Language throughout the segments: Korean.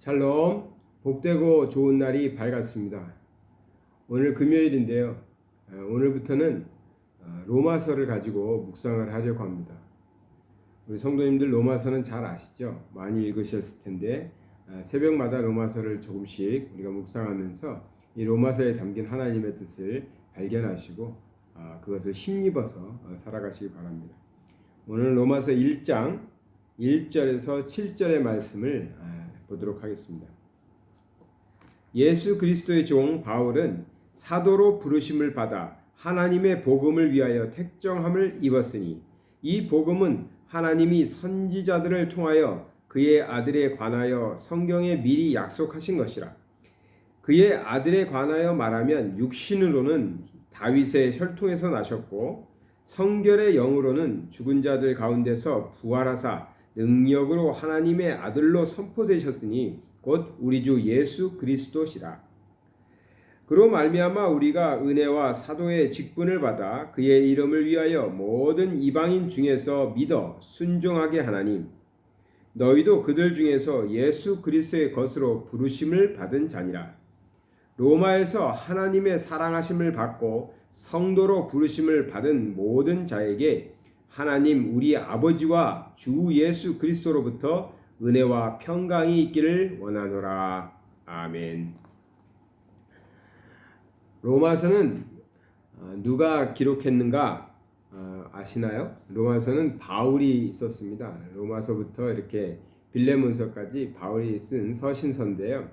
샬롬, 복되고 좋은 날이 밝았습니다. 오늘 금요일인데요. 오늘부터는 로마서를 가지고 묵상을 하려고 합니다. 우리 성도님들 로마서는 잘 아시죠? 많이 읽으셨을 텐데 새벽마다 로마서를 조금씩 우리가 묵상하면서 이 로마서에 담긴 하나님의 뜻을 발견하시고 그것을 힘입어서 살아가시기 바랍니다. 오늘 로마서 1장 1절에서 7절의 말씀을 보도록 하겠습니다. 예수 그리스도의 종 바울은 사도로 부르심을 받아 하나님의 복음을 위하여 택정함을 입었으니 이 복음은 하나님이 선지자들을 통하여 그의 아들에 관하여 성경에 미리 약속하신 것이라. 그의 아들에 관하여 말하면 육신으로는 다윗의 혈통에서 나셨고 성결의 영으로는 죽은 자들 가운데서 부활하사 능력으로 하나님의 아들로 선포되셨으니 곧 우리 주 예수 그리스도시라. 그로 말미암아 우리가 은혜와 사도의 직분을 받아 그의 이름을 위하여 모든 이방인 중에서 믿어 순종하게 하나니 너희도 그들 중에서 예수 그리스도의 것으로 부르심을 받은 자니라. 로마에서 하나님의 사랑하심을 받고 성도로 부르심을 받은 모든 자에게 하나님 우리 아버지와 주 예수 그리스도로부터 은혜와 평강이 있기를 원하노라. 아멘. 로마서는 누가 기록했는가 아시나요? 로마서는 바울이 썼습니다. 로마서부터 이렇게 빌레몬서까지 바울이 쓴 서신서인데요.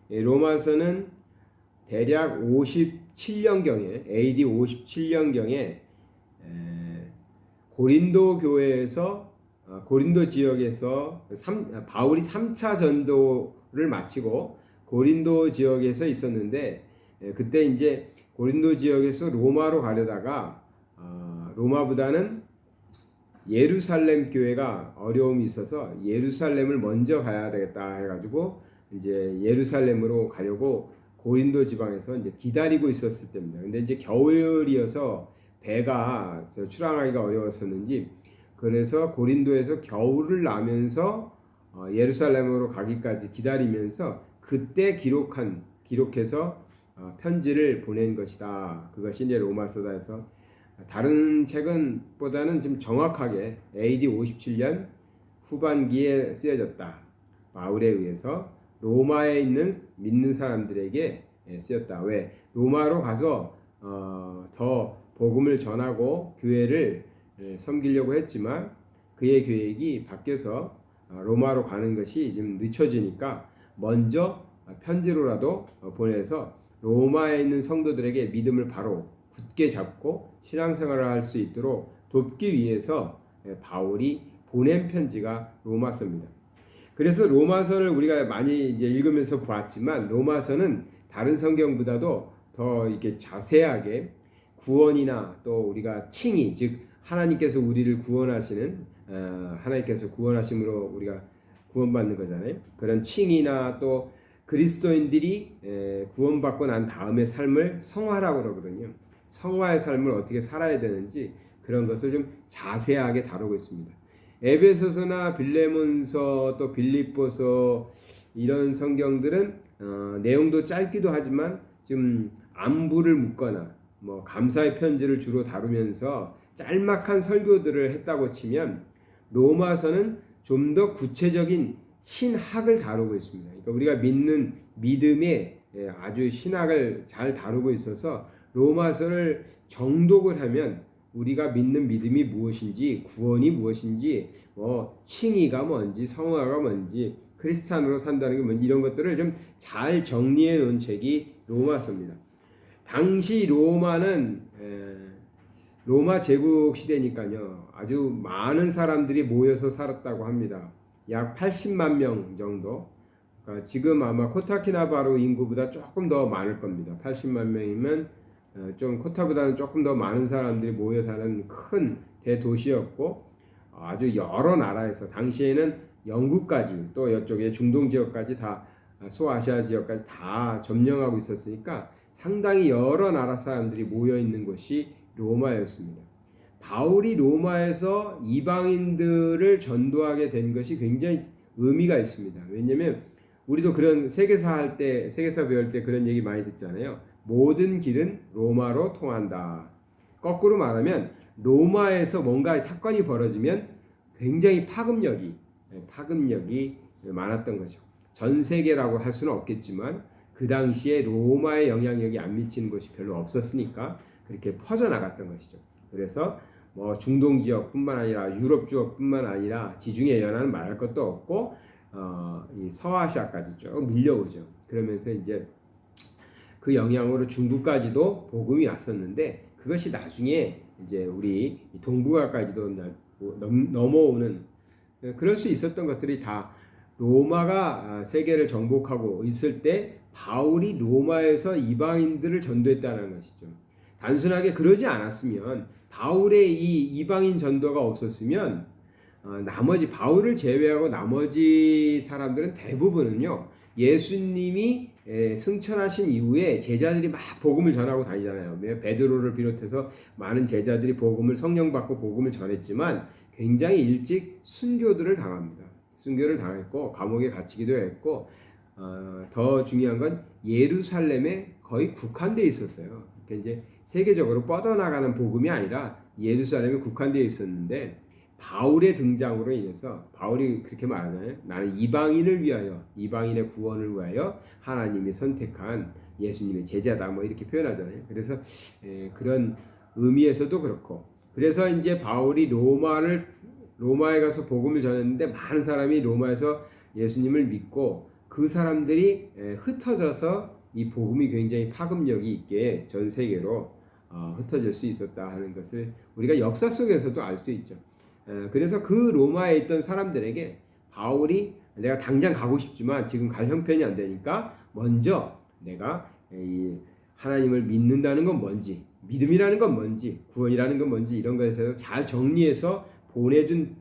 로마서는 대략 57년경에 AD 57년경에 고린도 교회에서 고린도 지역에서 바울이 3차 전도를 마치고 고린도 지역에서 있었는데 그때 이제 고린도 지역에서 로마로 가려다가 로마보다는 예루살렘 교회가 어려움이 있어서 예루살렘을 먼저 가야 되겠다 해가지고 이제 예루살렘으로 가려고 고린도 지방에서 이제 기다리고 있었을 때입니다. 근데 이제 겨울이어서 배가 출항하기가 어려웠었는지 그래서 고린도에서 겨울을 나면서 예루살렘으로 가기까지 기다리면서 그때 기록해서 편지를 보낸 것이다. 그것이 이제 로마서다 해서 다른 책은 보다는 좀 정확하게 AD 57년 후반기에 쓰여졌다. 바울에 의해서 로마에 있는 믿는 사람들에게 쓰였다. 왜? 로마로 가서 더 복음을 전하고 교회를 섬기려고 했지만 그의 계획이 바뀌어서 로마로 가는 것이 좀 늦춰지니까 먼저 편지로라도 보내서 로마에 있는 성도들에게 믿음을 바로 굳게 잡고 신앙생활을 할 수 있도록 돕기 위해서 바울이 보낸 편지가 로마서입니다. 그래서 로마서를 우리가 많이 이제 읽으면서 보았지만 로마서는 다른 성경보다도 더 이렇게 자세하게 구원이나 또 우리가 칭의, 즉 하나님께서 우리를 구원하시는 하나님께서 구원하심으로 우리가 구원받는 거잖아요. 그런 칭의나 또 그리스도인들이 구원받고 난 다음의 삶을 성화라고 그러거든요. 성화의 삶을 어떻게 살아야 되는지 그런 것을 좀 자세하게 다루고 있습니다. 에베소서나 빌레몬서 또 빌립보서 이런 성경들은 내용도 짧기도 하지만 좀 안부를 묻거나 뭐 감사의 편지를 주로 다루면서 짤막한 설교들을 했다고 치면 로마서는 좀 더 구체적인 신학을 다루고 있습니다. 그러니까 우리가 믿는 믿음의 아주 신학을 잘 다루고 있어서 로마서를 정독을 하면 우리가 믿는 믿음이 무엇인지 구원이 무엇인지 칭의가 뭔지 성화가 뭔지 크리스찬으로 산다는 게 뭔지 이런 것들을 좀 잘 정리해 놓은 책이 로마서입니다. 당시 로마는 로마 제국 시대니까요. 아주 많은 사람들이 모여서 살았다고 합니다. 약 80만 명 정도. 그러니까 지금 아마 코타키나바루 인구보다 조금 더 많을 겁니다. 80만 명이면 좀 코타보다는 조금 더 많은 사람들이 모여 사는 큰 대도시였고 아주 여러 나라에서 당시에는 영국까지 또 이쪽에 중동 지역까지 다 소아시아 지역까지 다 점령하고 있었으니까 상당히 여러 나라 사람들이 모여 있는 곳이 로마였습니다. 바울이 로마에서 이방인들을 전도하게 된 것이 굉장히 의미가 있습니다. 왜냐하면 우리도 그런 세계사 할 때, 세계사 배울 때 그런 얘기 많이 듣잖아요. 모든 길은 로마로 통한다. 거꾸로 말하면 로마에서 뭔가 사건이 벌어지면 굉장히 파급력이 많았던 거죠. 전 세계라고 할 수는 없겠지만 그 당시에 로마의 영향력이 안 미치는 곳이 별로 없었으니까 그렇게 퍼져나갔던 것이죠. 그래서 뭐 중동 지역뿐만 아니라 유럽 지역뿐만 아니라 지중해 연안은 말할 것도 없고 이 서아시아까지 쭉 밀려오죠. 그러면서 이제 그 영향으로 중국까지도 복음이 왔었는데 그것이 나중에 이제 우리 동북아까지도 넘어오는 그럴 수 있었던 것들이 다 로마가 세계를 정복하고 있을 때 바울이 로마에서 이방인들을 전도했다는 것이죠. 단순하게 그러지 않았으면 바울의 이 이방인 전도가 없었으면 나머지 바울을 제외하고 나머지 사람들은 대부분은요 예수님이 승천하신 이후에 제자들이 막 복음을 전하고 다니잖아요. 베드로를 비롯해서 많은 제자들이 복음을 성령 받고 복음을 전했지만 굉장히 일찍 순교를 당했고 감옥에 갇히기도 했고 더 중요한 건 예루살렘에 거의 국한되어 있었어요. 그러니까 이제 세계적으로 뻗어나가는 복음이 아니라 예루살렘에 국한되어 있었는데 바울의 등장으로 인해서 바울이 그렇게 말하잖아요. 나는 이방인을 위하여 이방인의 구원을 위하여 하나님이 선택한 예수님의 제자다 뭐 이렇게 표현하잖아요. 그래서 그런 의미에서도 그렇고 그래서 이제 바울이 로마에 가서 복음을 전했는데 많은 사람이 로마에서 예수님을 믿고 그 사람들이 흩어져서 이 복음이 굉장히 파급력이 있게 전 세계로 흩어질 수 있었다 하는 것을 우리가 역사 속에서도 알 수 있죠. 그래서 그 로마에 있던 사람들에게 바울이 내가 당장 가고 싶지만 지금 갈 형편이 안 되니까 먼저 내가 이 하나님을 믿는다는 건 뭔지, 믿음이라는 건 뭔지, 구원이라는 건 뭔지 이런 것에 대해서 잘 정리해서 보내준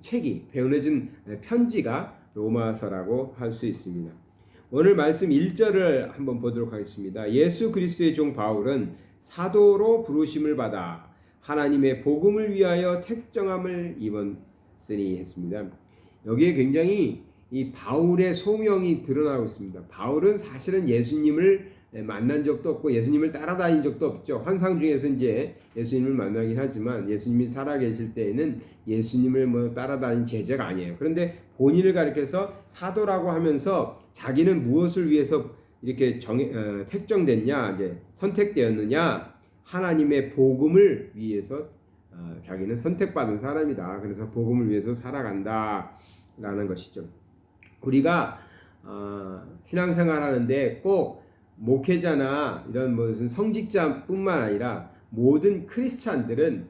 편지가 로마서라고 할 수 있습니다. 오늘 말씀 1절을 한번 보도록 하겠습니다. 예수 그리스도의 종 바울은 사도로 부르심을 받아 하나님의 복음을 위하여 택정함을 입었으니 했습니다. 여기에 굉장히 이 바울의 소명이 드러나고 있습니다. 바울은 사실은 예수님을 만난 적도 없고 예수님을 따라다닌 적도 없죠. 환상 중에서 이제 예수님을 만나긴 하지만 예수님이 살아계실 때에는 예수님을 뭐 따라다닌 제자가 아니에요. 그런데 본인을 가리켜서 사도라고 하면서 자기는 무엇을 위해서 이렇게 택정됐냐, 이제 선택되었느냐, 하나님의 복음을 위해서 자기는 선택받은 사람이다. 그래서 복음을 위해서 살아간다라는 것이죠. 우리가 신앙생활 하는데 꼭 목회자나 이런 무슨 성직자뿐만 아니라 모든 크리스찬들은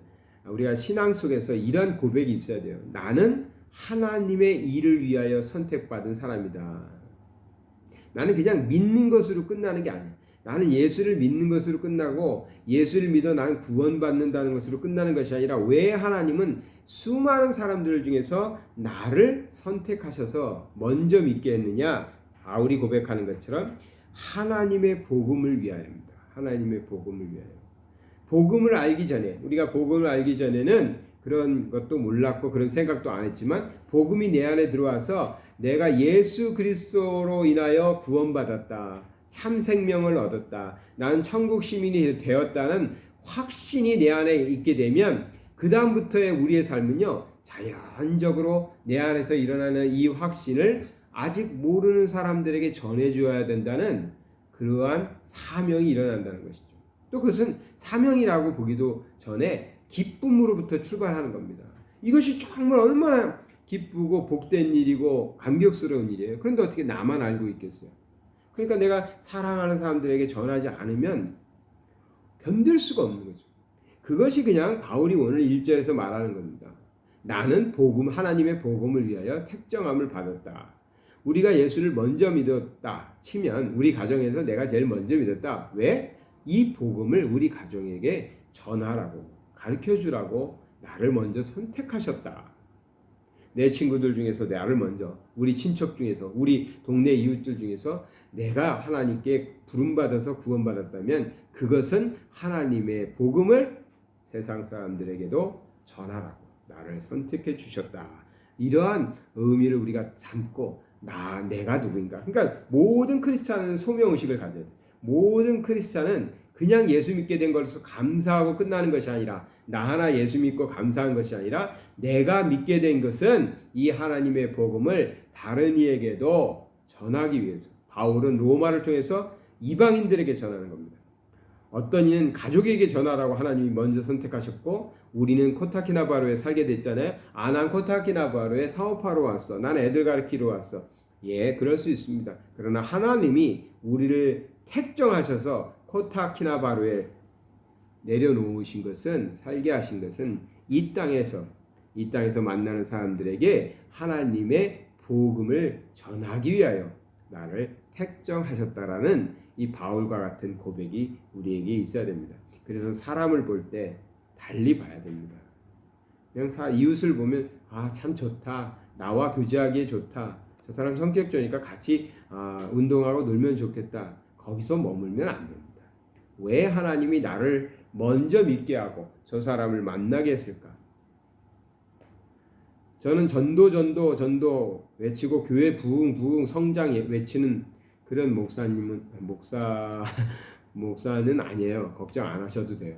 우리가 신앙 속에서 이런 고백이 있어야 돼요. 나는 하나님의 일을 위하여 선택받은 사람이다. 나는 그냥 믿는 것으로 끝나는 게 아니야. 나는 예수를 믿는 것으로 끝나고 예수를 믿어 나는 구원받는다는 것으로 끝나는 것이 아니라 왜 하나님은 수많은 사람들 중에서 나를 선택하셔서 먼저 믿게 했느냐? 바울이 고백하는 것처럼 하나님의 복음을 위하여입니다. 하나님의 복음을 위하여. 복음을 알기 전에 우리가 복음을 알기 전에는 그런 것도 몰랐고 그런 생각도 안 했지만 복음이 내 안에 들어와서 내가 예수 그리스도로 인하여 구원받았다. 참 생명을 얻었다. 나는 천국 시민이 되었다는 확신이 내 안에 있게 되면 그 다음부터의 우리의 삶은요. 자연적으로 내 안에서 일어나는 이 확신을 아직 모르는 사람들에게 전해줘야 된다는 그러한 사명이 일어난다는 것이죠. 또 그것은 사명이라고 보기도 전에 기쁨으로부터 출발하는 겁니다. 이것이 정말 얼마나 기쁘고 복된 일이고 감격스러운 일이에요. 그런데 어떻게 나만 알고 있겠어요? 그러니까 내가 사랑하는 사람들에게 전하지 않으면 견딜 수가 없는 거죠. 그것이 그냥 바울이 오늘 1절에서 말하는 겁니다. 나는 하나님의 복음을 위하여 택정함을 받았다. 우리가 예수를 먼저 믿었다 치면 우리 가정에서 내가 제일 먼저 믿었다. 왜? 이 복음을 우리 가정에게 전하라고 가르쳐주라고 나를 먼저 선택하셨다. 내 친구들 중에서 나를 먼저, 우리 친척 중에서, 우리 동네 이웃들 중에서 내가 하나님께 부름받아서 구원받았다면 그것은 하나님의 복음을 세상 사람들에게도 전하라고 나를 선택해 주셨다. 이러한 의미를 우리가 담고 내가 누구인가? 그러니까 모든 크리스찬은 소명의식을 가져야 돼. 모든 크리스찬은 그냥 예수 믿게 된 것으로 감사하고 끝나는 것이 아니라, 나 하나 예수 믿고 감사한 것이 아니라, 내가 믿게 된 것은 이 하나님의 복음을 다른 이에게도 전하기 위해서. 바울은 로마를 통해서 이방인들에게 전하는 겁니다. 어떤 이는 가족에게 전하라고 하나님이 먼저 선택하셨고, 우리는 코타키나바루에 살게 됐잖아요. 난 코타키나바루에 사업하러 왔어. 난 애들 가르치러 왔어. 예, 그럴 수 있습니다. 그러나 하나님이 우리를 택정하셔서 코타키나바루에 내려놓으신 것은, 살게 하신 것은 이 땅에서 만나는 사람들에게 하나님의 복음을 전하기 위하여 나를 택정하셨다라는 이 바울과 같은 고백이 우리에게 있어야 됩니다. 그래서 사람을 볼 때 달리 봐야 됩니다. 그냥 이웃을 보면 참 좋다, 나와 교제하기에 좋다, 저 사람 성격 좋으니까 같이 운동하고 놀면 좋겠다, 거기서 머물면 안 됩니다. 왜 하나님이 나를 먼저 믿게 하고 저 사람을 만나게 했을까? 저는 전도 외치고 교회 부흥 성장 외치는 그런 목사는 아니에요. 걱정 안 하셔도 돼요.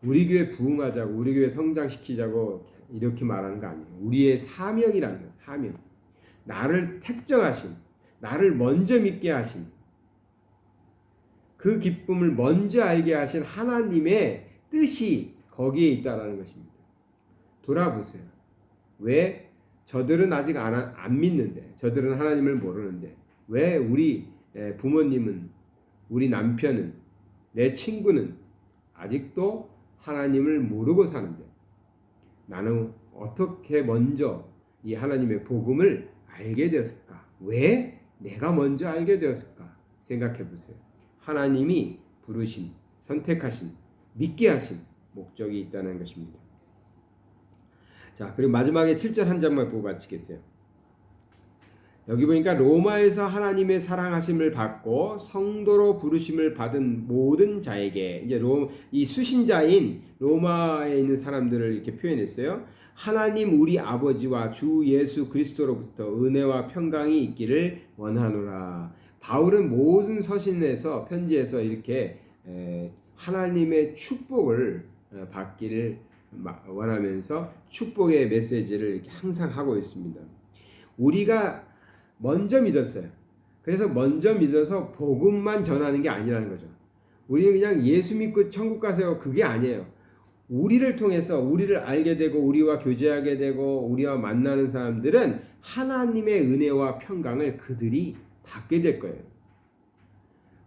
우리 교회 부흥하자고, 우리 교회 성장시키자고 이렇게 말하는 거 아니에요. 우리의 사명이라는 거예요. 사명. 나를 택정하신, 나를 먼저 믿게 하신, 그 기쁨을 먼저 알게 하신 하나님의 뜻이 거기에 있다라는 것입니다. 돌아보세요. 왜 저들은 아직 안 믿는데, 저들은 하나님을 모르는데, 왜 우리 부모님은, 우리 남편은, 내 친구는 아직도 하나님을 모르고 사는데, 나는 어떻게 먼저 이 하나님의 복음을 알게 되었을까? 왜 내가 먼저 알게 되었을까? 생각해 보세요. 하나님이 부르신, 선택하신, 믿게 하신 목적이 있다는 것입니다. 자, 그리고 마지막에 7절 한 장만 보고 마치겠어요. 여기 보니까 로마에서 하나님의 사랑하심을 받고 성도로 부르심을 받은 모든 자에게, 이제 이 수신자인 로마에 있는 사람들을 이렇게 표현했어요. 하나님 우리 아버지와 주 예수 그리스도로부터 은혜와 평강이 있기를 원하노라. 바울은 모든 서신에서, 편지에서 이렇게 하나님의 축복을 받기를 원하면서 축복의 메시지를 이렇게 항상 하고 있습니다. 우리가 먼저 믿었어요. 그래서 먼저 믿어서 복음만 전하는 게 아니라는 거죠. 우리는 그냥 예수 믿고 천국 가세요, 그게 아니에요. 우리를 통해서 우리를 알게 되고 우리와 교제하게 되고 우리와 만나는 사람들은 하나님의 은혜와 평강을 그들이 받게 될 거예요.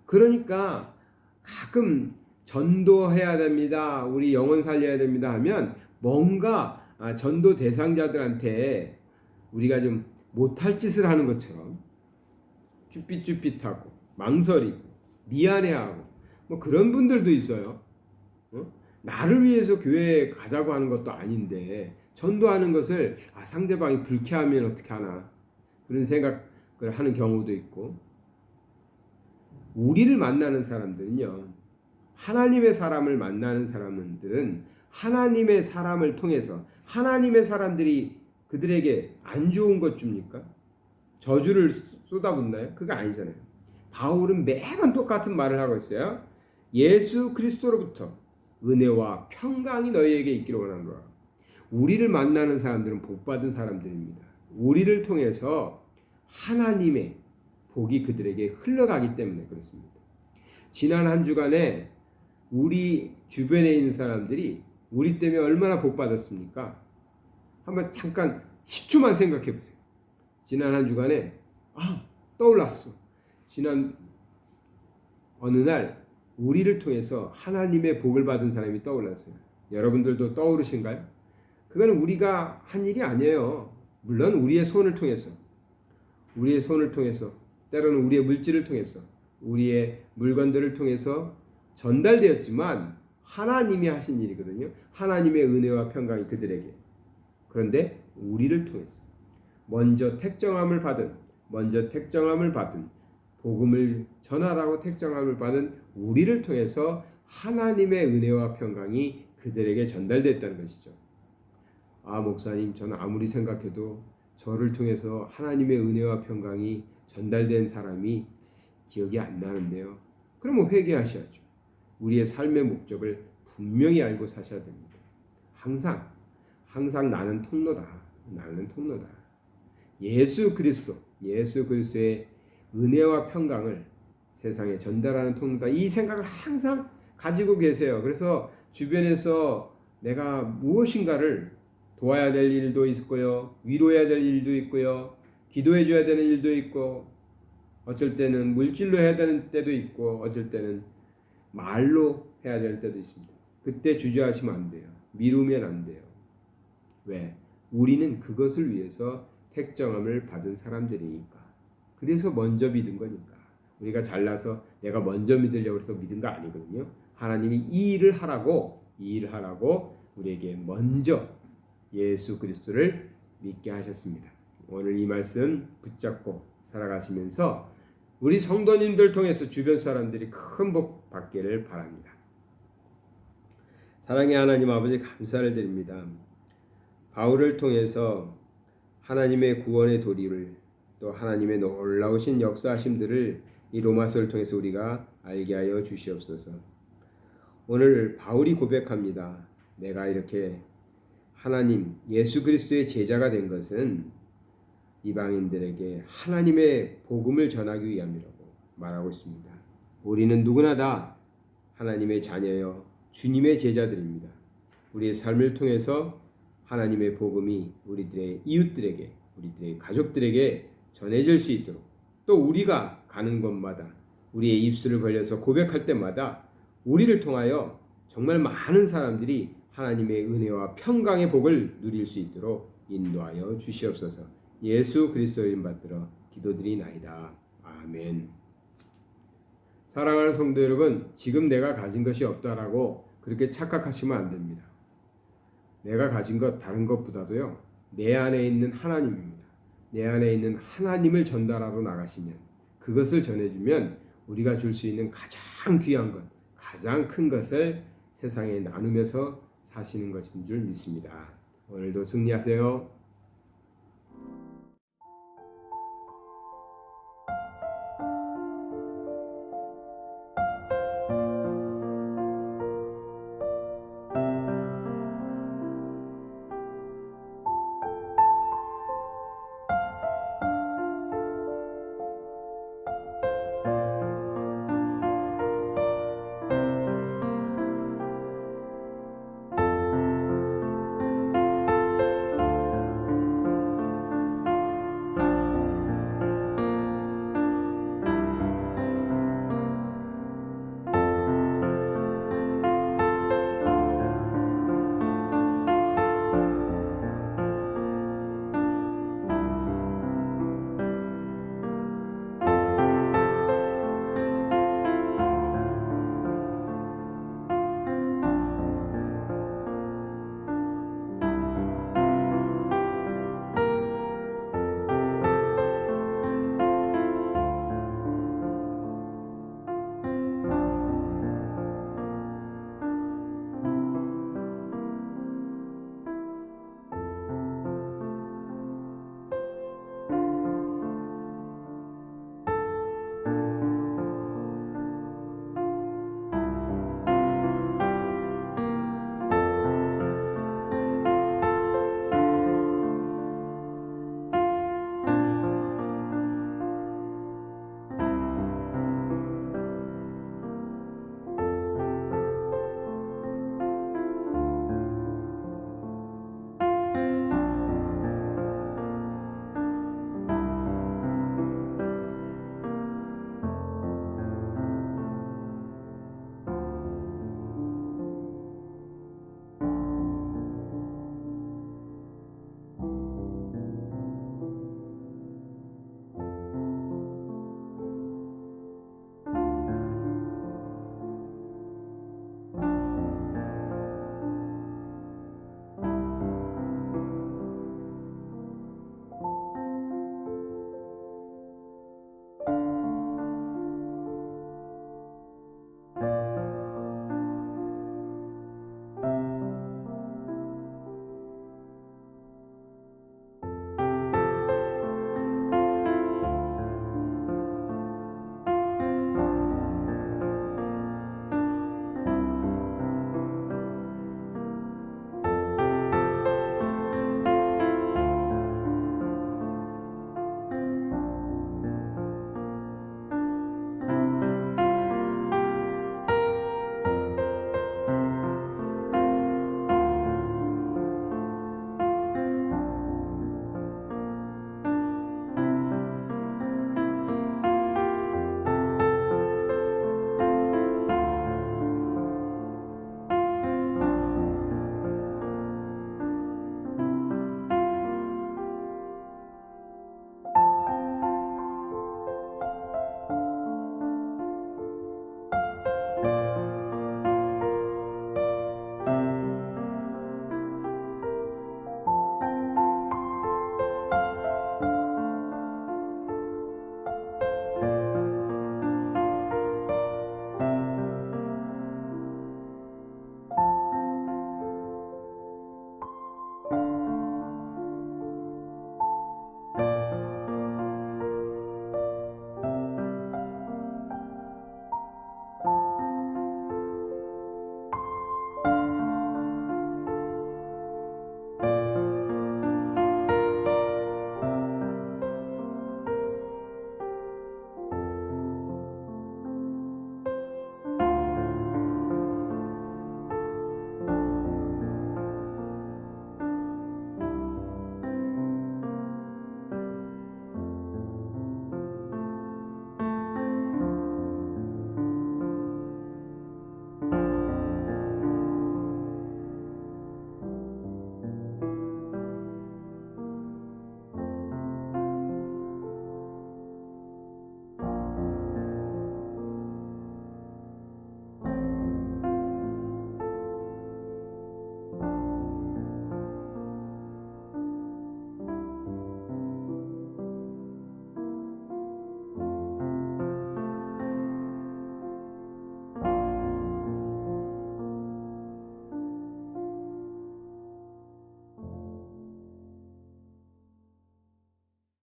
그러니까 가끔 전도해야 됩니다, 우리 영혼 살려야 됩니다 하면 뭔가 전도 대상자들한테 우리가 좀 못할 짓을 하는 것처럼 쭈삣쭈삣하고 망설이고 미안해하고 뭐 그런 분들도 있어요. 나를 위해서 교회에 가자고 하는 것도 아닌데 전도하는 것을 상대방이 불쾌하면 어떻게 하나, 그런 생각을 하는 경우도 있고, 우리를 만나는 사람들은요, 하나님의 사람을 만나는 사람들은 하나님의 사람을 통해서, 하나님의 사람들이 그들에게 안 좋은 것 줍니까? 저주를 쏟아붓나요? 그거 아니잖아요. 바울은 매번 똑같은 말을 하고 있어요. 예수 그리스도로부터 은혜와 평강이 너희에게 있기를 원하노라. 우리를 만나는 사람들은 복받은 사람들입니다. 우리를 통해서 하나님의 복이 그들에게 흘러가기 때문에 그렇습니다. 지난 한 주간에 우리 주변에 있는 사람들이 우리 때문에 얼마나 복받았습니까? 한번 잠깐 10초만 생각해 보세요. 지난 한 주간에 떠올랐어. 지난 어느 날 우리를 통해서 하나님의 복을 받은 사람이 떠올랐어요. 여러분들도 떠오르신가요? 그건 우리가 한 일이 아니에요. 물론 우리의 손을 통해서, 때로는 우리의 물질을 통해서, 우리의 물건들을 통해서 전달되었지만 하나님이 하신 일이거든요. 하나님의 은혜와 평강이 그들에게. 그런데 우리를 통해서 먼저 택정함을 받은, 복음을 전하라고 택정함을 받은 우리를 통해서 하나님의 은혜와 평강이 그들에게 전달됐다는 것이죠. 목사님, 저는 아무리 생각해도 저를 통해서 하나님의 은혜와 평강이 전달된 사람이 기억이 안 나는데요. 그러면 회개하셔야죠. 우리의 삶의 목적을 분명히 알고 사셔야 됩니다. 항상 나는 통로다. 나는 통로다. 예수 그리스도의 은혜와 평강을 세상에 전달하는 통로다. 이 생각을 항상 가지고 계세요. 그래서 주변에서 내가 무엇인가를 도와야 될 일도 있고요. 위로해야 될 일도 있고요. 기도해 줘야 되는 일도 있고, 어쩔 때는 물질로 해야 되는 때도 있고, 어쩔 때는 말로 해야 될 때도 있습니다. 그때 주저하시면 안 돼요. 미루면 안 돼요. 왜? 우리는 그것을 위해서 택정함을 받은 사람들이니까. 그래서 먼저 믿은 거니까. 우리가 잘나서 내가 먼저 믿으려고 해서 믿은 거 아니거든요. 하나님이 이 일을 하라고 우리에게 먼저 예수 그리스도를 믿게 하셨습니다. 오늘 이 말씀 붙잡고 살아가시면서 우리 성도님들 통해서 주변 사람들이 큰 복 받기를 바랍니다. 사랑의 하나님 아버지 감사를 드립니다. 바울을 통해서 하나님의 구원의 도리를 또 하나님의 놀라우신 역사하심들을 이 로마서를 통해서 우리가 알게 하여 주시옵소서. 오늘 바울이 고백합니다. 내가 이렇게 하나님 예수 그리스도의 제자가 된 것은 이방인들에게 하나님의 복음을 전하기 위함이라고 말하고 있습니다. 우리는 누구나 다 하나님의 자녀여 주님의 제자들입니다. 우리의 삶을 통해서 하나님의 복음이 우리들의 이웃들에게, 우리들의 가족들에게 전해질 수 있도록, 또 우리가 가는 곳마다 우리의 입술을 벌려서 고백할 때마다 우리를 통하여 정말 많은 사람들이 하나님의 은혜와 평강의 복을 누릴 수 있도록 인도하여 주시옵소서. 예수 그리스도의 이름 받들어 기도드리나이다. 아멘. 사랑하는 성도 여러분, 지금 내가 가진 것이 없다라고 그렇게 착각하시면 안 됩니다. 내가 가진 것 다른 것보다도요, 내 안에 있는 하나님입니다. 내 안에 있는 하나님을 전달하러 나가시면, 그것을 전해주면 우리가 줄 수 있는 가장 귀한 것, 가장 큰 것을 세상에 나누면서 사시는 것인 줄 믿습니다. 오늘도 승리하세요.